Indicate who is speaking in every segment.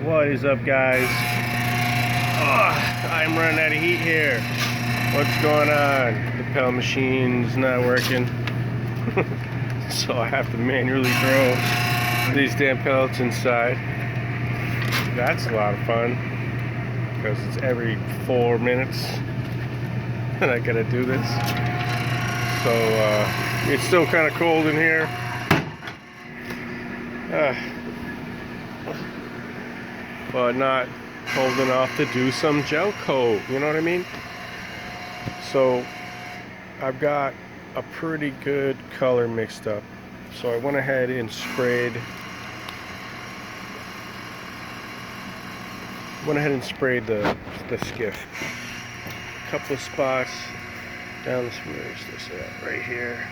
Speaker 1: What is up, guys? I'm running out of heat here. What's going on? The pedal machine's not working. So I have to manually throw these damn pellets inside. That's a lot of fun because it's every 4 minutes and I gotta do this. So it's still kind of cold in here. But not cold enough to do some gel coat, you know what I mean? So I've got a pretty good color mixed up, so I went ahead and sprayed the skiff. A couple of spots down this, where's this at? Right here.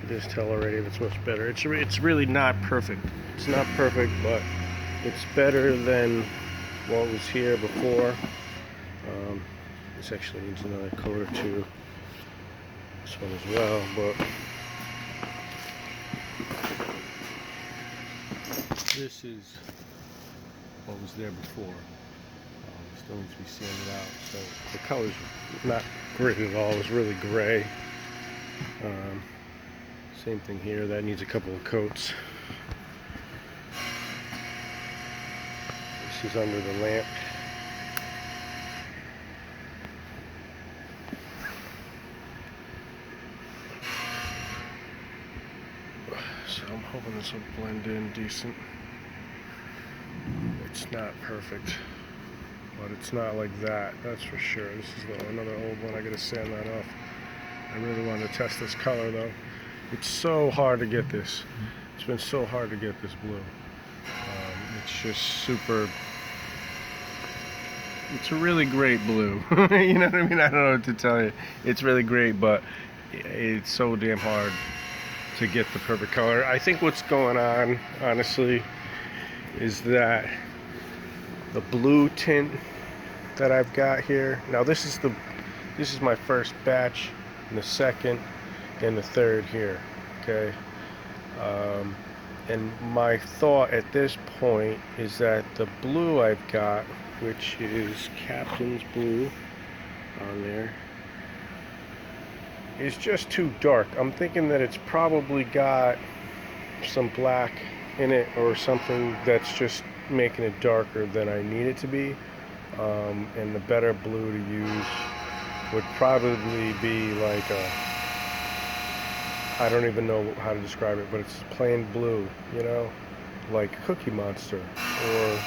Speaker 1: You just tell already it's much better. It's really not perfect. It's not perfect, but it's better than what was here before. This actually needs another coat or two. This one as well, but this is what was there before. Still needs to be sanded out. So the color's not great at all. It's really gray. Same thing here. That needs a couple of coats. This is under the lamp. So I'm hoping this will blend in decent. It's not perfect, but it's not like that, that's for sure. This is another old one. I gotta sand that off. I really want to test this color though. It's so hard to get this. It's been so hard to get this blue. It's just super. It's a really great blue. You know what I mean? I don't know what to tell you. It's really great, but it's so damn hard to get the perfect color. I think what's going on, honestly, is that the blue tint that I've got here. Now this is my first batch, and the second and the third here. Okay. And my thought at this point is that the blue I've got, which is Captain's blue on there, is just too dark. I'm thinking that it's probably got some black in it or something that's just making it darker than I need it to be. And the better blue to use would probably be like I don't even know how to describe it, but it's plain blue, you know, like Cookie Monster, or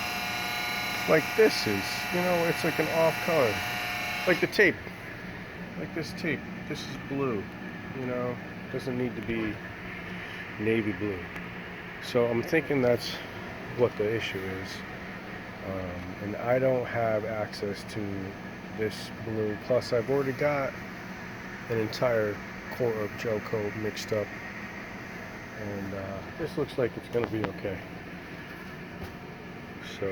Speaker 1: like this is, you know, it's like an off color, like the tape, like this tape. This is blue, you know, doesn't need to be navy blue. So I'm thinking that's what the issue is, and I don't have access to this blue. Plus I've already got an entire quart of gel coat mixed up, and this looks like it's going to be okay. So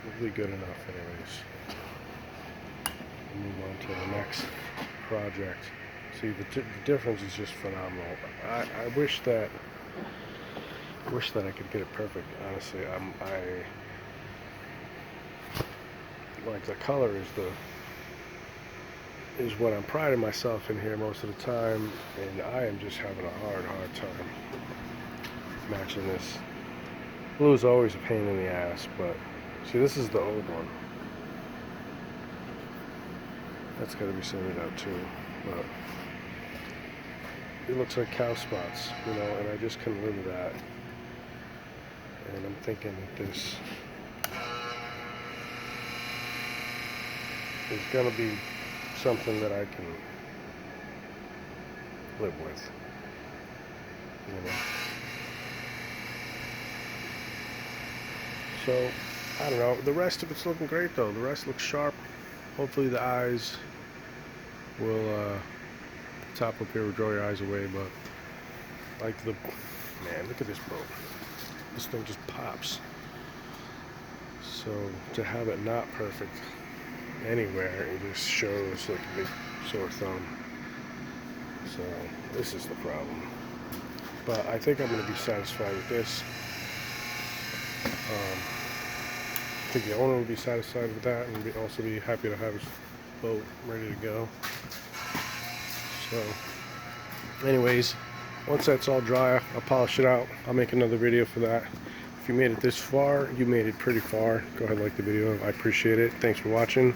Speaker 1: it'll be good enough anyways. We'll move on to the next project. See, the difference is just phenomenal. I wish that I could get it perfect. Honestly, like the color is what I'm priding myself in here most of the time, and I am just having a hard time matching this. Blue is always a pain in the ass, but see, this is the old one. That's got to be sanded out too, but it looks like cow spots, you know, and I just couldn't live with that. And I'm thinking that this is going to be something that I can live with, you know. So I don't know, the rest of it's looking great though. The rest looks sharp. Hopefully the eyes will top up here will draw your eyes away, but like man, look at this boat. This thing just pops. So to have it not perfect anywhere, it just shows like a big sore thumb. So this is the problem. but I think I'm going to be satisfied with this. I think the owner will be satisfied with that, and also be happy to have his boat ready to go. So anyways, once that's all dry, I'll polish it out. I'll make another video for that. If you made it this far, you made it pretty far. Go ahead and like the video. I appreciate it. Thanks for watching.